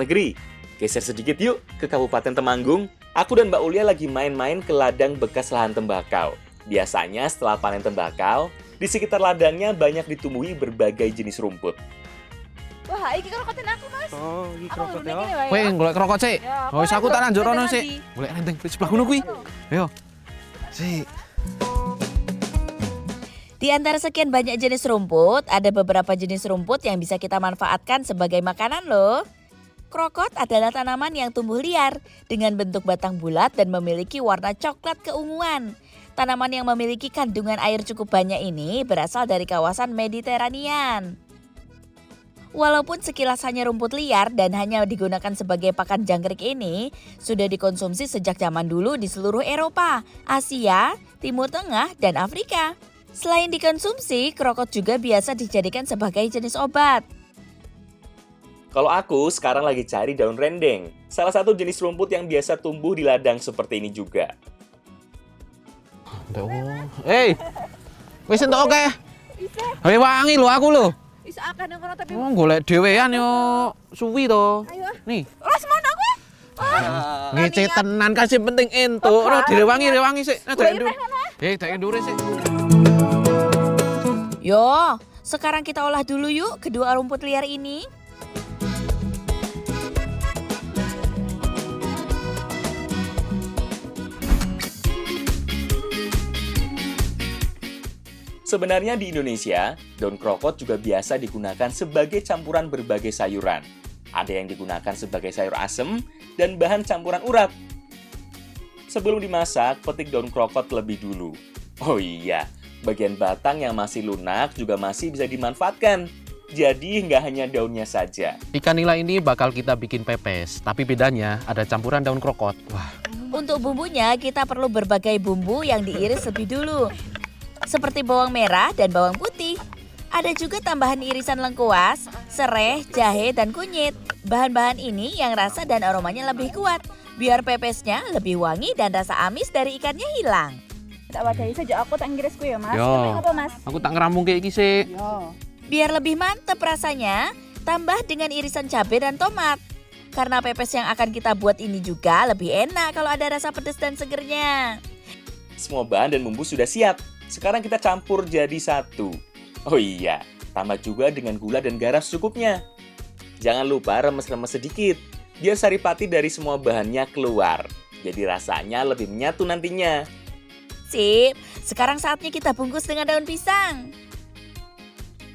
negeri. Geser sedikit yuk ke Kabupaten Temanggung. Aku dan Mbak Ulia lagi main-main ke ladang bekas lahan tembakau. Biasanya setelah panen tembakau, di sekitar ladangnya banyak ditumbuhi berbagai jenis rumput. Wah, iki krokotin aku, Mas. Oh, iki Aku krokot ngene ya. wae. Kowe golek krokot sik. Ya, Oh, wis aku tak lanjut rono nanti. sik. Golek renteng di sebelah kono kuwi. Ayo. Sik. Di antara sekian banyak jenis rumput, ada beberapa jenis rumput yang bisa kita manfaatkan sebagai makanan loh. Krokot adalah tanaman yang tumbuh liar dengan bentuk batang bulat dan memiliki warna coklat keunguan. Tanaman yang memiliki kandungan air cukup banyak ini berasal dari kawasan Mediterranean. Walaupun sekilas hanya rumput liar dan hanya digunakan sebagai pakan jangkrik ini, sudah dikonsumsi sejak zaman dulu di seluruh Eropa, Asia, Timur Tengah, dan Afrika. Selain dikonsumsi, krokot juga biasa dijadikan sebagai jenis obat. Kalau aku sekarang lagi cari daun rendeng, salah satu jenis rumput yang biasa tumbuh di ladang seperti ini juga. Hei. Wis entuk oke. Bisa. Hei wangi lho aku lho. Bisa akan yang kono tapi. Oh, golek dhewean yo suwi to. Ayo. Nih, Oh, semono aku. ngece tenan kasih penting entuk. Ora direwangi sik. Nah, tak ndur. Tak ndur sik. Yo, sekarang kita olah dulu yuk kedua rumput liar ini. Sebenarnya di Indonesia, daun krokot juga biasa digunakan sebagai campuran berbagai sayuran. Ada yang digunakan sebagai sayur asem dan bahan campuran urap. Sebelum dimasak, petik daun krokot lebih dulu. Oh iya, bagian batang yang masih lunak juga masih bisa dimanfaatkan. Jadi nggak hanya daunnya saja. Ikan nila ini bakal kita bikin pepes, tapi bedanya ada campuran daun krokot. Wah, Untuk bumbunya kita perlu berbagai bumbu yang diiris lebih dulu. Seperti bawang merah dan bawang putih. Ada juga tambahan irisan lengkuas, sereh, jahe, dan kunyit. Bahan-bahan ini yang rasa dan aromanya lebih kuat. Biar pepesnya lebih wangi dan rasa amis dari ikannya hilang. Tak wadahi saja aku tak ngirisku ya, Mas. Yo. Sampai apa, Mas? aku tak ngerampung kayak iki sik. Yo. Biar lebih mantep rasanya, tambah dengan irisan cabai dan tomat. Karena pepes yang akan kita buat ini juga lebih enak kalau ada rasa pedas dan segernya. Semua bahan dan bumbu sudah siap. Sekarang kita campur jadi satu. Oh iya, tambah juga dengan gula dan garam secukupnya. Jangan lupa remes-remes sedikit, biar saripati dari semua bahannya keluar. Jadi rasanya lebih menyatu nantinya. Sip, sekarang saatnya kita bungkus dengan daun pisang.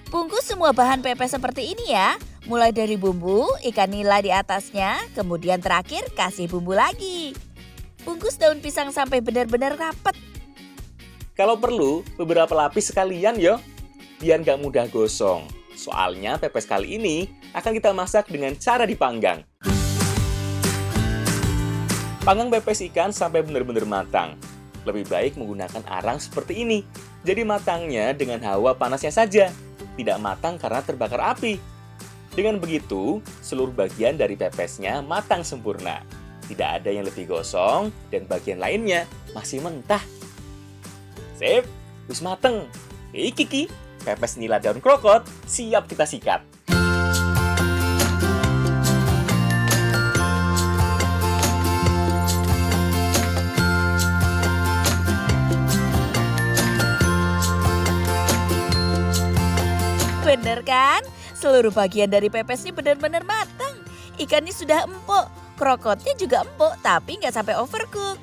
Bungkus semua bahan pepes seperti ini ya. Mulai dari bumbu, ikan nila di atasnya, kemudian terakhir kasih bumbu lagi. Bungkus daun pisang sampai benar-benar rapat. Kalau perlu, beberapa lapis sekalian yo, biar nggak mudah gosong. Soalnya pepes kali ini akan kita masak dengan cara dipanggang. Panggang pepes ikan sampai benar-benar matang. Lebih baik menggunakan arang seperti ini. Jadi matangnya dengan hawa panasnya saja, tidak matang karena terbakar api. Dengan begitu, seluruh bagian dari pepesnya matang sempurna. Tidak ada yang lebih gosong dan bagian lainnya masih mentah. Sip, wis mateng. Iki, pepes nila daun krokot siap kita sikat. Bener kan? Seluruh bagian dari pepesnya benar-benar matang. Ikannya sudah empuk, krokotnya juga empuk, tapi nggak sampai overcook.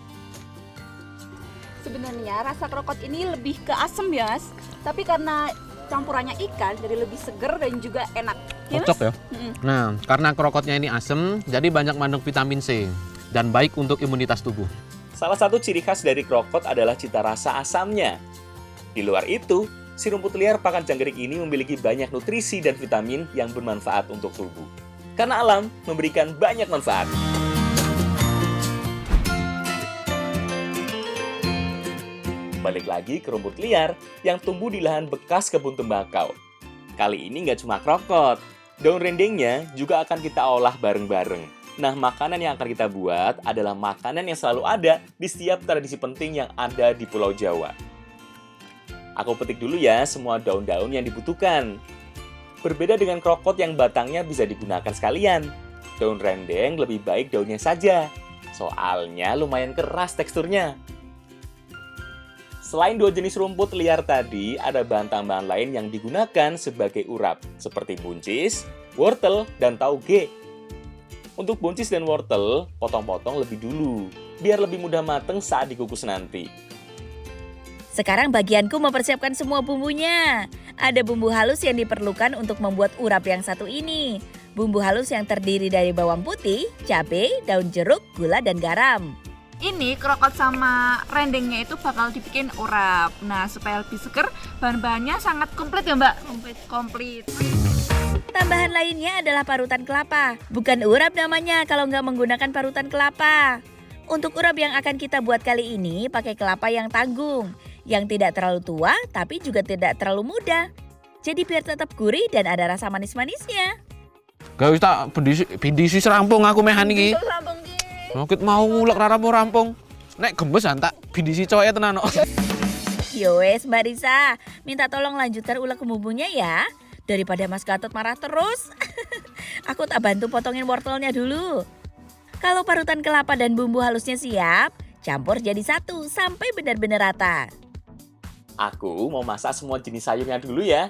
Sebenarnya rasa krokot ini lebih ke asam ya, Mas. Tapi karena campurannya ikan jadi lebih seger dan juga enak. Ya, Mas? Cocok ya. Mm-mm. Nah, karena krokotnya ini asem, jadi banyak mengandung vitamin C dan baik untuk imunitas tubuh. Salah satu ciri khas dari krokot adalah cita rasa asamnya. Di luar itu, si rumput liar pakan jangkrik ini memiliki banyak nutrisi dan vitamin yang bermanfaat untuk tubuh. Karena alam memberikan banyak manfaat. Balik lagi ke rumput liar yang tumbuh di lahan bekas kebun tembakau. Kali ini nggak cuma krokot, daun rendengnya juga akan kita olah bareng-bareng. Nah, makanan yang akan kita buat adalah makanan yang selalu ada di setiap tradisi penting yang ada di Pulau Jawa. Aku petik dulu ya semua daun-daun yang dibutuhkan. Berbeda dengan krokot yang batangnya bisa digunakan sekalian. daun rendeng lebih baik daunnya saja. Soalnya lumayan keras teksturnya. Selain 2 jenis rumput liar tadi, ada bahan tambahan lain yang digunakan sebagai urap, seperti buncis, wortel, dan tauge. Untuk buncis dan wortel, potong-potong lebih dulu, biar lebih mudah mateng saat dikukus nanti. Sekarang bagianku mempersiapkan semua bumbunya. Ada bumbu halus yang diperlukan untuk membuat urap yang satu ini. Bumbu halus yang terdiri dari bawang putih, cabai, daun jeruk, gula, dan garam. Ini krokot sama rendengnya itu bakal dibikin urap. Nah, supaya lebih seger, bahan-bahannya sangat komplit ya, Mbak? Komplit. Tambahan lainnya adalah parutan kelapa. Bukan urap namanya kalau nggak menggunakan parutan kelapa. Untuk urap yang akan kita buat kali ini pakai kelapa yang tanggung, yang tidak terlalu tua tapi juga tidak terlalu muda. Jadi biar tetap gurih dan ada rasa manis-manisnya. Gak wis tak bindisi serampung aku mehan iki. Mungkin mau ngulek rampung. Nek gembes tak bindisi coe tenan kok. Yowes Mbak Risa, minta tolong lanjutkan ulek bumbunya ya. Daripada Mas Gatot marah terus. Aku tak bantu potongin wortelnya dulu. Kalau parutan kelapa dan bumbu halusnya siap, campur jadi satu sampai benar-benar rata. Aku mau masak semua jenis sayurnya dulu ya.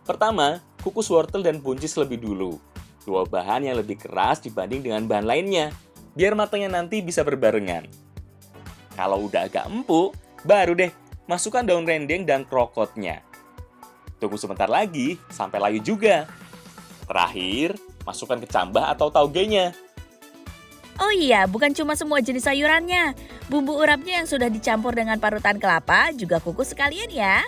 Pertama, kukus wortel dan buncis lebih dulu. 2 bahan yang lebih keras dibanding dengan bahan lainnya, biar matangnya nanti bisa berbarengan. Kalau udah agak empuk, baru deh masukkan daun rendeng dan krokotnya. Tunggu sebentar lagi sampai layu juga. Terakhir, masukkan kecambah atau taugenya. Oh iya, bukan cuma semua jenis sayurannya. Bumbu urapnya yang sudah dicampur dengan parutan kelapa juga kukus sekalian ya.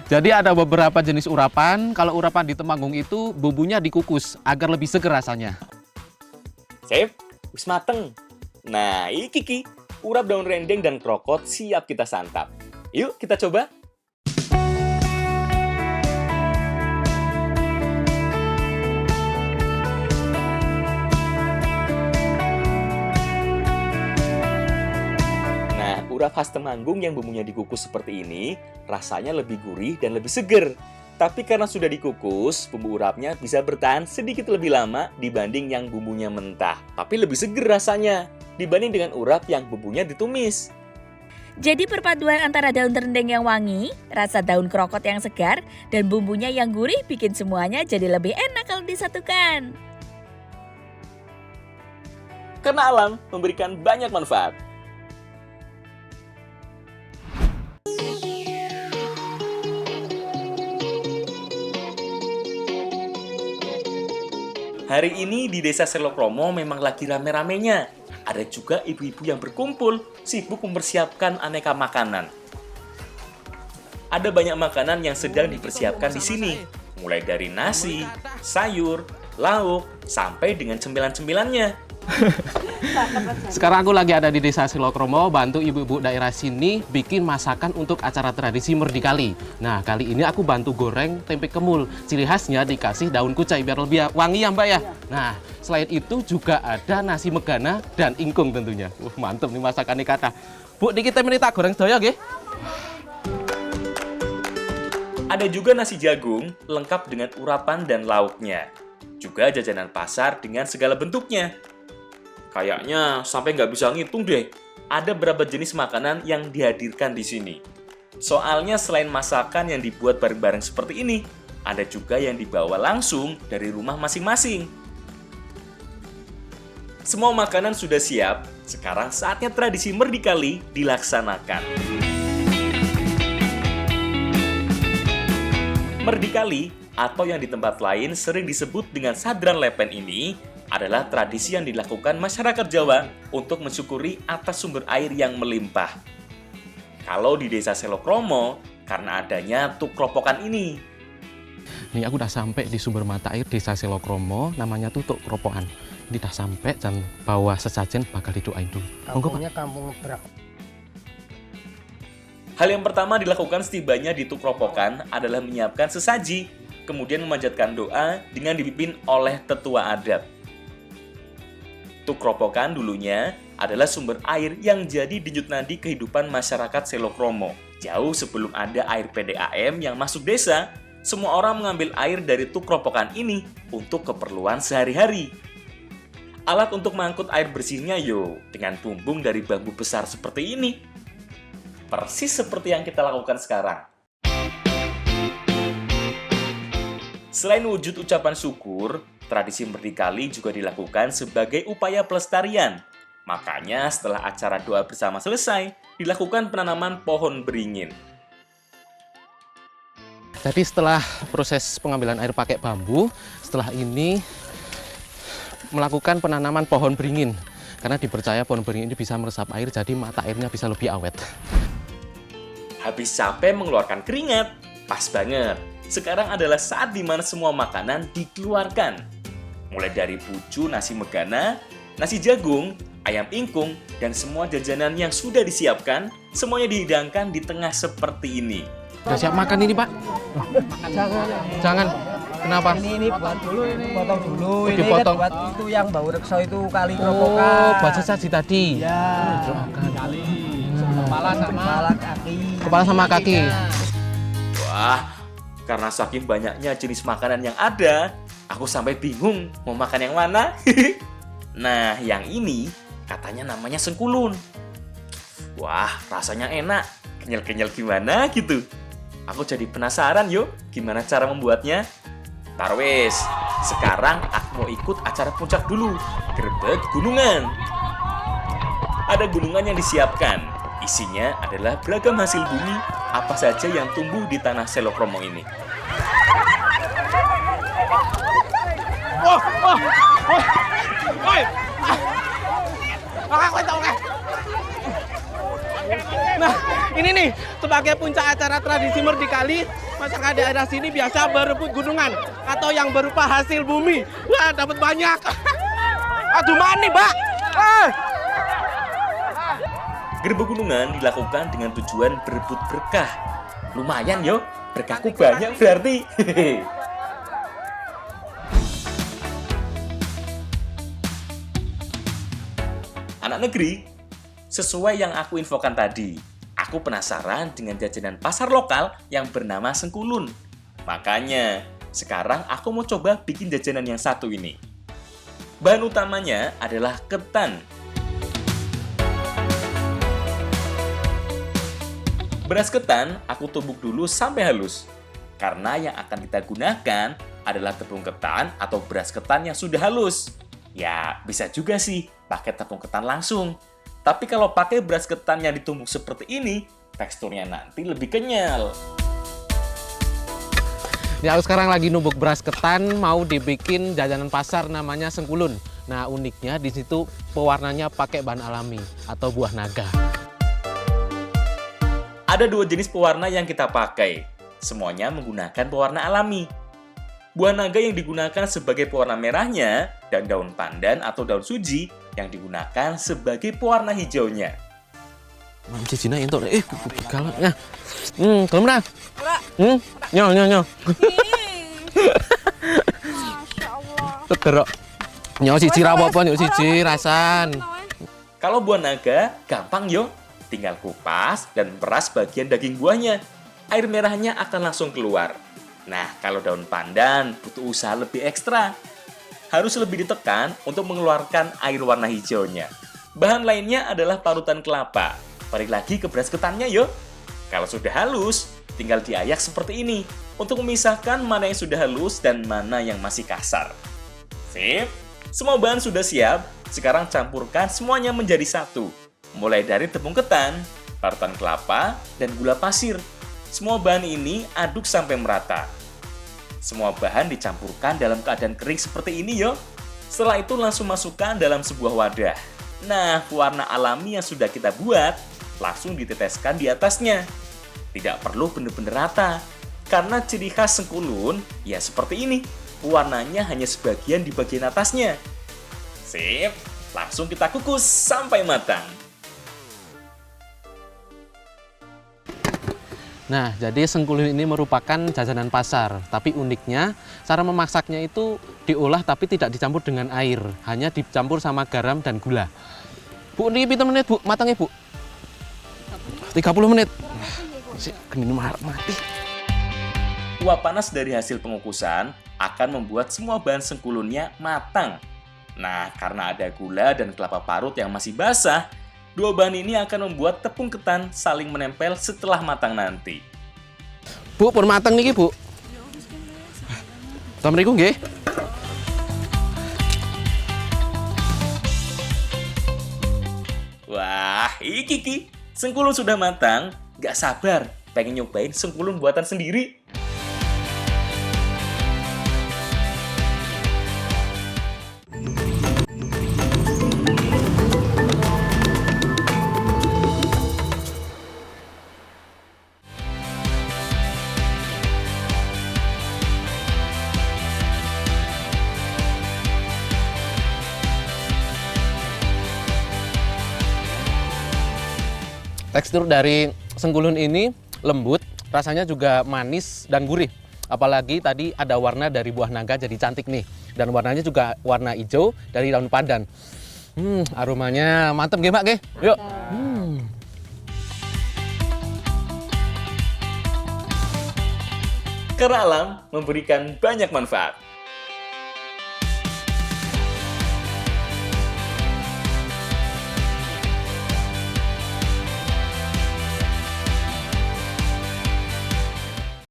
Jadi ada beberapa jenis urapan. Kalau urapan di Temanggung itu bumbunya dikukus agar lebih seger rasanya. Sip, wis mateng. Nah, iki urap daun rendeng dan krokot siap kita santap. Yuk kita coba. Urap khas Temanggung yang bumbunya dikukus seperti ini, rasanya lebih gurih dan lebih seger. Tapi karena sudah dikukus, bumbu urapnya bisa bertahan sedikit lebih lama dibanding yang bumbunya mentah. Tapi lebih seger rasanya dibanding dengan urap yang bumbunya ditumis. Jadi perpaduan antara daun rendeng yang wangi, rasa daun krokot yang segar, dan bumbunya yang gurih bikin semuanya jadi lebih enak kalau disatukan. Karena alam memberikan banyak manfaat. Hari ini di Desa Selokromo memang lagi rame-ramenya. Ada juga ibu-ibu yang berkumpul, sibuk mempersiapkan aneka makanan. Ada banyak makanan yang sedang dipersiapkan di sini, mulai dari nasi, sayur, lauk, sampai dengan cemilan-cemilannya. Sekarang aku lagi ada di Desa Selokromo, bantu ibu-ibu daerah sini bikin masakan untuk acara tradisi Merdikali. Nah, kali ini aku bantu goreng tempe kemul. Ciri khasnya dikasih daun kucai biar lebih wangi ya, Mbak ya. Nah, selain itu juga ada nasi megana dan ingkung tentunya. Mantep nih masakannya kata. Bu, niki tempe tak goreng sedaya nggih. Ada juga nasi jagung lengkap dengan urapan dan lauknya. Juga jajanan pasar dengan segala bentuknya. Kayaknya sampai nggak bisa ngitung deh. Ada berapa jenis makanan yang dihadirkan di sini. Soalnya selain masakan yang dibuat bareng-bareng seperti ini, ada juga yang dibawa langsung dari rumah masing-masing. Semua makanan sudah siap, sekarang saatnya tradisi Merdikali dilaksanakan. Merdikali, atau yang di tempat lain sering disebut dengan Sadran Lepen ini, adalah tradisi yang dilakukan masyarakat Jawa untuk mensyukuri atas sumber air yang melimpah. Kalau di Desa Selokromo, karena adanya tuk kropokan ini. Nih aku udah sampai di sumber mata air Desa Selokromo, namanya Tuk Kropokan. Ini udah sampai dan bawa sesajen bakal didoain dulu. Kampungnya kampung Brak. Hal yang pertama dilakukan setibanya di tuk kropokan adalah menyiapkan sesaji, kemudian memanjatkan doa dengan dipimpin oleh tetua adat. Tuk kropokan dulunya adalah sumber air yang jadi denyut nadi kehidupan masyarakat Selokromo. Jauh sebelum ada air PDAM yang masuk desa, Semua orang mengambil air dari truk ropokan ini untuk keperluan sehari-hari. Alat untuk mengangkut air bersihnya dengan bumbung dari bambu besar seperti ini. Persis seperti yang kita lakukan sekarang. Selain wujud ucapan syukur, tradisi berdikali juga dilakukan sebagai upaya pelestarian. Makanya setelah acara doa bersama selesai, dilakukan penanaman pohon beringin. Jadi setelah proses pengambilan air pakai bambu, setelah ini melakukan penanaman pohon beringin. Karena dipercaya pohon beringin ini bisa meresap air, jadi mata airnya bisa lebih awet. Habis capek mengeluarkan keringat, pas banget. Sekarang adalah saat dimana semua makanan dikeluarkan. Mulai dari pucu nasi megana, nasi jagung, ayam ingkung, dan semua jajanan yang sudah disiapkan, semuanya dihidangkan di tengah seperti ini. Udah siap makan ini, Pak? Jangan. Kenapa? Ini buat dulu, ini potong dulu. Oh, Ini dipotong. kan buat itu yang bau rekso itu kali Oh, keropokan. buat sesaji tadi. Ya. Kali. Kepala kaki. Kepala sama kaki. Wah, karena saking banyaknya jenis makanan yang ada, aku sampai bingung mau makan yang mana. Nah, yang ini katanya namanya sengkulun. Wah, rasanya enak. Kenyal-kenyal gimana gitu. Aku jadi penasaran gimana cara membuatnya. Tarwes, sekarang aku mau ikut acara puncak dulu. Grebek gunungan. Ada gunungan yang disiapkan. Isinya adalah beragam hasil bumi apa saja yang tumbuh di tanah Selokromo ini. Nah, ini nih sebagai puncak acara tradisi Merdikali, masyarakat daerah sini biasa berebut gunungan atau yang berupa hasil bumi. Wah, dapat banyak. Aduh, mani, Mbak. Grebek gunungan dilakukan dengan tujuan berebut berkah. Lumayan berkahku banyak berarti. Anak negeri, sesuai yang aku infokan tadi, aku penasaran dengan jajanan pasar lokal yang bernama Sengkulun. Makanya, sekarang aku mau coba bikin jajanan yang satu ini. Bahan utamanya adalah ketan. Beras ketan aku tumbuk dulu sampai halus. Karena yang akan kita gunakan adalah tepung ketan atau beras ketan yang sudah halus. Ya, bisa juga sih pakai tepung ketan langsung. Tapi kalau pakai beras ketan yang ditumbuk seperti ini, teksturnya nanti lebih kenyal. Ya, aku sekarang lagi numbuk beras ketan, mau dibikin jajanan pasar namanya sengkulun. Nah, uniknya di situ pewarnanya pakai bahan alami atau buah naga. Ada dua jenis pewarna yang kita pakai. Semuanya menggunakan pewarna alami. Buah naga yang digunakan sebagai pewarna merahnya dan daun pandan atau daun suji yang digunakan sebagai pewarna hijaunya. Mam cicina itu galaknya. Kelem dah. Nyo. Segerok. Nyo siji ra apa-apa, nyo siji rasan. Kalau buah naga, gampang tinggal kupas dan peras bagian daging buahnya. Air merahnya akan langsung keluar. Nah, kalau daun pandan butuh usaha lebih ekstra. Harus lebih ditekan untuk mengeluarkan air warna hijaunya. Bahan lainnya adalah parutan kelapa. Balik lagi ke beras ketannya Kalau sudah halus, tinggal diayak seperti ini untuk memisahkan mana yang sudah halus dan mana yang masih kasar. Sip, semua bahan sudah siap. Sekarang campurkan semuanya menjadi satu. Mulai dari tepung ketan, parutan kelapa, dan gula pasir. Semua bahan ini aduk sampai merata. Semua bahan dicampurkan dalam keadaan kering seperti ini Setelah itu langsung masukkan dalam sebuah wadah. Nah, warna alami yang sudah kita buat langsung diteteskan di atasnya. Tidak perlu benar-benar rata, karena ciri khas sengkulun ya seperti ini. Warnanya hanya sebagian di bagian atasnya. Sip, langsung kita kukus sampai matang. Nah, jadi sengkulun ini merupakan jajanan pasar. Tapi uniknya, cara memasaknya itu diolah tapi tidak dicampur dengan air. Hanya dicampur sama garam dan gula. Bu, ini pinten menit, Bu? Matangnya, Bu? 30 menit. Si, gini mati. Uap panas dari hasil pengukusan akan membuat semua bahan sengkulunnya matang. Nah, karena ada gula dan kelapa parut yang masih basah, dua bahan ini akan membuat tepung ketan saling menempel setelah matang nanti. Bu, pun mateng nih Bu. Assalamualaikum nggih. Wah, iki sengkulun sudah matang, gak sabar pengen nyobain sengkulun buatan sendiri. Tekstur dari sengkulun ini lembut, rasanya juga manis dan gurih. Apalagi tadi ada warna dari buah naga jadi cantik nih. Dan warnanya juga warna hijau dari daun pandan. Aromanya mantep nggih, Mak nggih? Yuk. Karena alam memberikan banyak manfaat.